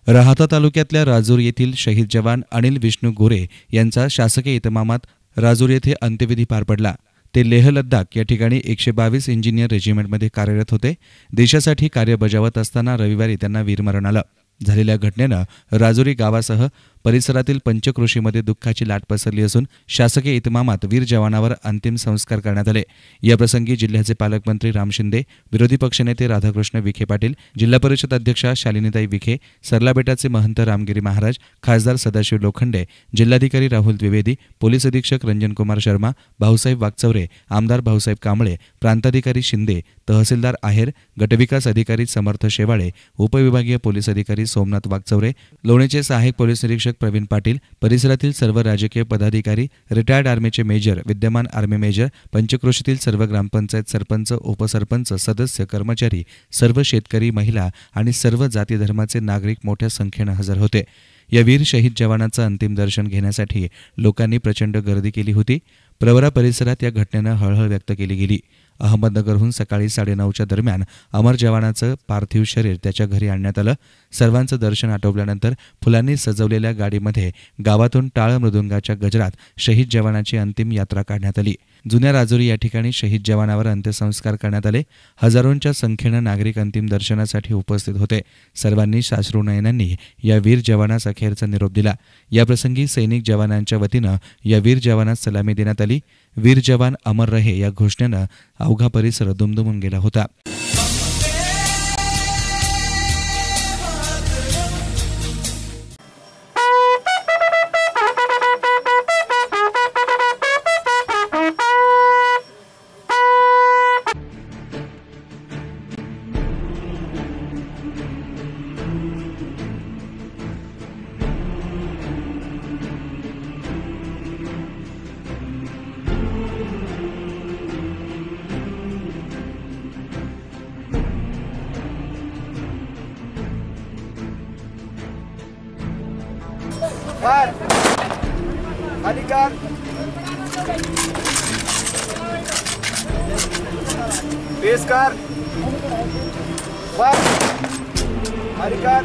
राहाता तालुक्यातल्या राजूर येथील शहीद जवान अनिल विष्णू गोरे यांचा शासकीय इतमामात राजूर येथे अंत्यविधी पार पडला। ते लेह लद्दाख या ठिकाणी 122 इंजिनियर रेजिमेंटमध्ये कार्यरत होते। देशासाठी कार्य बजावत असताना रविवारी त्यांना वीरमरण आलं। झालेल्या घटनेनं राजुरी गावासह परिसरातील पंचक्रोशीमध्ये दुःखाची लाट पसरली असून शासकीय इतमामात वीर जवानावर अंतिम संस्कार करण्यात आले। या प्रसंगी जिल्ह्याचे पालकमंत्री राम शिंदे, विरोधी पक्षनेते राधाकृष्ण विखे पाटील, जिल्हा परिषद अध्यक्षा शालिनीताई विखे, सरलाबेटाचे महंत रामगिरी महाराज, खासदार सदाशिव लोखंडे, जिल्हाधिकारी राहुल द्विवेदी, पोलीस अधीक्षक रंजनकुमार शर्मा, भाऊसाहेब वागचौरे, आमदार भाऊसाहेब कांबळे, प्रांताधिकारी शिंदे, तहसीलदार आहेर, गटविकास अधिकारी समर्थ शेवाळे, उपविभागीय पोलीस अधिकारी सोमनाथ वागचौरे, लोणेचे सहाय्यक पोलीस निरीक्षक प्रवीण पाटील, परिसरातील सर्व राजकीय पदाधिकारी, रिटायर्ड आर्मीचे मेजर, विद्यमान आर्मी मेजर, पंचक्रोशीतील सर्व ग्रामपंचायत सरपंच, उपसरपंच, सदस्य, कर्मचारी, सर्व शेतकरी, महिला आणि सर्व जाती धर्माचे नागरिक मोठ्या संख्येने हजर होते। या वीर शहीद जवानांचं अंतिम दर्शन घेण्यासाठी लोकांनी प्रचंड गर्दी केली होती। प्रवरा परिसरात या घटनेनं हळहळ व्यक्त केली गेली। अहमदनगरहून सकाळी 9:30च्या दरम्यान अमर जवानाचं पार्थिव शरीर त्याच्या घरी आणण्यात आलं। सर्वांचं दर्शन आटोपल्यानंतर फुलांनी सजवलेल्या गाडीमध्ये गावातून टाळ मृदुंगाच्या गजरात शहीद जवानाची अंतिम यात्रा काढण्यात आली। जुन्या राजुरी या ठिकाणी शहीद जवानावर अंत्यसंस्कार करण्यात आले। हजारोंच्या संख्येनं नागरिक अंतिम दर्शनासाठी उपस्थित होते। सर्वांनी साश्रू नयनांनी या वीर जवानास अखेरचा निरोप दिला। याप्रसंगी सैनिक जवानांच्या वतीनं या वीर जवानास सलामी देण्यात आली। वीर जवान अमर रहे या घोषणेनं अवघा परिसर दुमदुमून गेला होता। अधिकार पेशकार अधिकार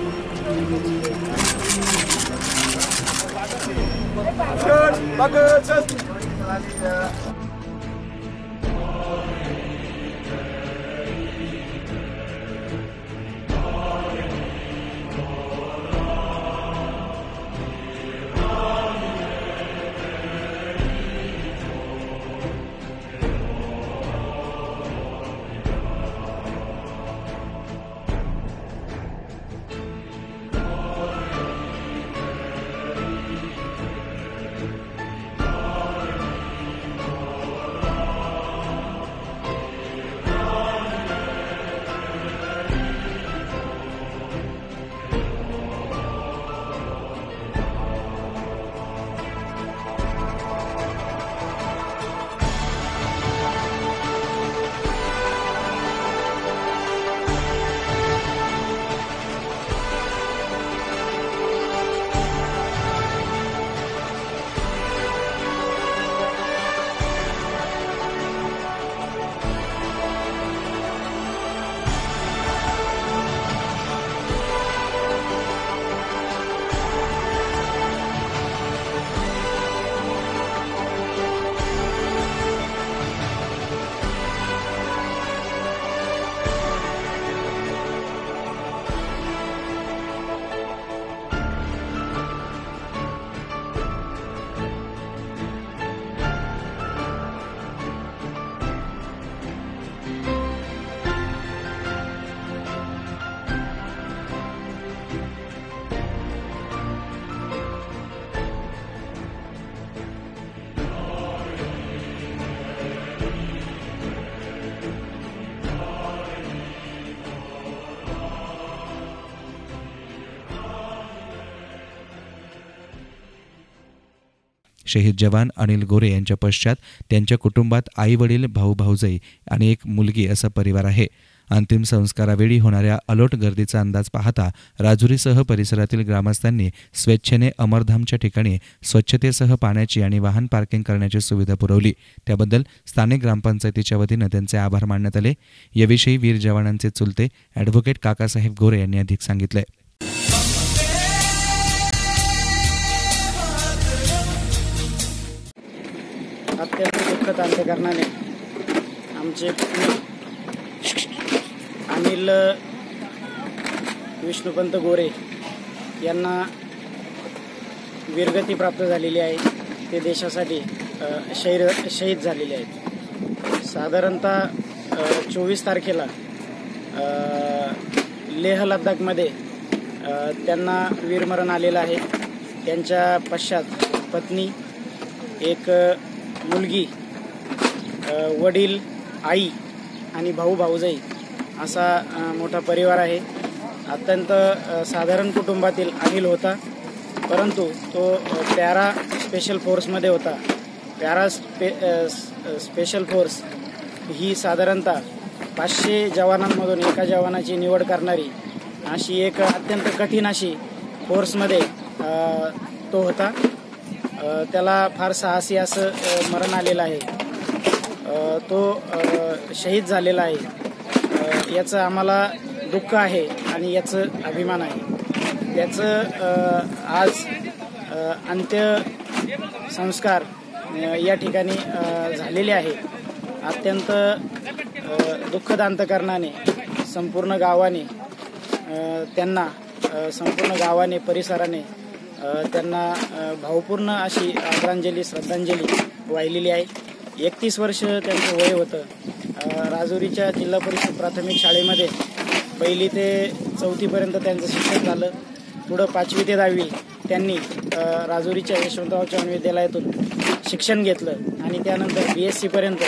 शहीद जवान अनिल गोरे यांच्या पश्चात त्यांच्या कुटुंबात आई वडील, भाऊ भाऊजाई आणि एक मुलगी असा परिवार आहे। अंतिम संस्कारावेळी होणाऱ्या अलोट गर्दीचा अंदाज पाहता राजुरीसह परिसरातील ग्रामस्थांनी स्वेच्छेने अमरधामच्या ठिकाणी स्वच्छतेसह पाण्याची आणि वाहन पार्किंग करण्याची सुविधा पुरवली। त्याबद्दल स्थानिक ग्रामपंचायतीच्या वतीनं त्यांचे आभार मानण्यात आले। याविषयी वीर जवानांचे चुलते ॲडव्होकेट काकासाहेब गोरे यांनी अधिक सांगितले। दुःखद अंतःकरणाने आमचे अनिल विष्णुपंत गोरे यांना वीरगती प्राप्त झालेली आहे. ते देशासाठी शहीद झालेले आहेत. साधारणतः 24 तारखेला लेह लडाखमध्ये त्यांना वीरमरण आलेलं आहे. त्यांच्या पश्चात पत्नी, एक मुलगी, वडील, आई आणि भाऊ भाऊजाई असा मोठा परिवार आहे. अत्यंत साधारण कुटुंबातील अनिल होता, परंतु तो पॅरा स्पेशल फोर्समध्ये होता. स्पेशल फोर्स ही साधारणतः 500 जवानांमधून एका जवानाची निवड करणारी अशी एक अत्यंत कठीण अशी फोर्समध्ये तो होता. त्याला फार साहसी असं मरण आलेलं आहे. तो शहीद झालेला आहे. याचं आम्हाला दुःख आहे आणि याचं अभिमान आहे. त्याचं आज अंत्यसंस्कार या ठिकाणी झालेले आहे. अत्यंत दुःखद अंतःकरणाने संपूर्ण गावाने परिसराने त्यांना भावपूर्ण अशी श्रद्धांजली वाहिलेली आहे. 31 वर्ष त्यांचं वय होतं. राजुरीच्या जिल्हा परिषद प्राथमिक शाळेमध्ये 1ली ते 4थीपर्यंत त्यांचं शिक्षण झालं. पुढं 5वी ते 10वी त्यांनी राजुरीच्या यशवंतराव चव्हाण विद्यालयातून शिक्षण घेतलं आणि त्यानंतर BSc पर्यंत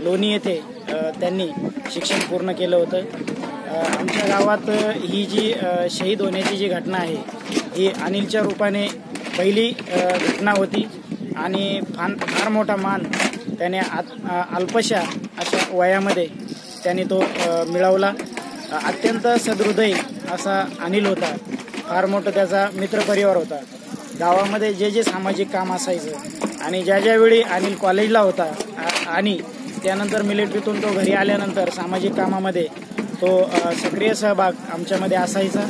लोणी येथे त्यांनी शिक्षण पूर्ण केलं होतं. आमच्या गावात ही जी शहीद होण्याची जी घटना आहे ही अनिलच्या रूपाने पहिली घटना होती आणि फार मोठा मान त्याने अल्पशा अशा वयामध्ये त्याने तो मिळवला. अत्यंत सदहृदय असा अनिल होता. फार मोठं त्याचा मित्रपरिवार होता. गावामध्ये जे सामाजिक काम असायचं आणि ज्यावेळी अनिल कॉलेजला होता आणि त्यानंतर मिलिटरीतून तो घरी आल्यानंतर सामाजिक कामामध्ये तो सक्रिय सहभाग आमच्यामध्ये असायचा.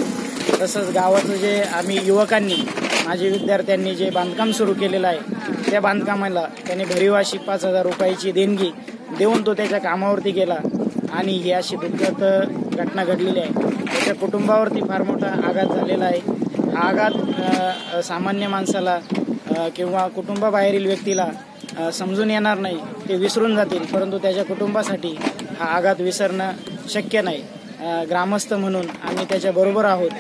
तसंच गावाचं जे आम्ही युवकांनी, माजी विद्यार्थ्यांनी जे बांधकाम सुरू केलेलं आहे त्या बांधकामाला त्याने भरीव अशी 5,000 रुपयाची देणगी देऊन तो त्याच्या कामावरती गेला आणि ही अशी दुःखद घटना घडलेली आहे. त्याच्या कुटुंबावरती फार मोठा आघात झालेला आहे. हा आघात सामान्य माणसाला किंवा कुटुंबाबाहेरील व्यक्तीला समजून येणार नाही, ते विसरून जातील, परंतु त्याच्या कुटुंबासाठी हा आघात विसरणं शक्य नाही. ग्रामस्थ म्हणून आम्ही त्याच्याबरोबर आहोत.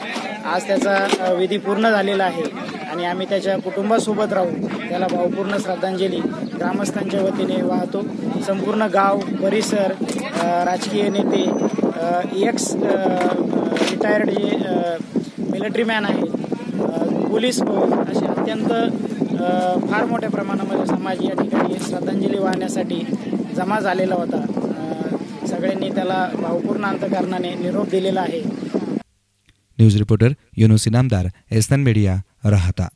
आज त्याचा विधी पूर्ण झालेला आहे आणि आम्ही त्याच्या कुटुंबासोबत राहू त्याला भावपूर्ण श्रद्धांजली ग्रामस्थांच्या वतीने वाहतो. संपूर्ण गाव, परिसर, राजकीय नेते, रिटायर्ड जे मिलिटरी मॅन आहेत, पोलीस असे अत्यंत फार मोठ्या प्रमाणामध्ये समाज या ठिकाणी श्रद्धांजली वाहण्यासाठी जमा झालेला होता. सगळ्यांनी त्याला भावपूर्ण अंतःकरणाने निरोप दिलेला आहे. न्यूज रिपोर्टर युनुस इनामदार, एसन मीडिया, राहता.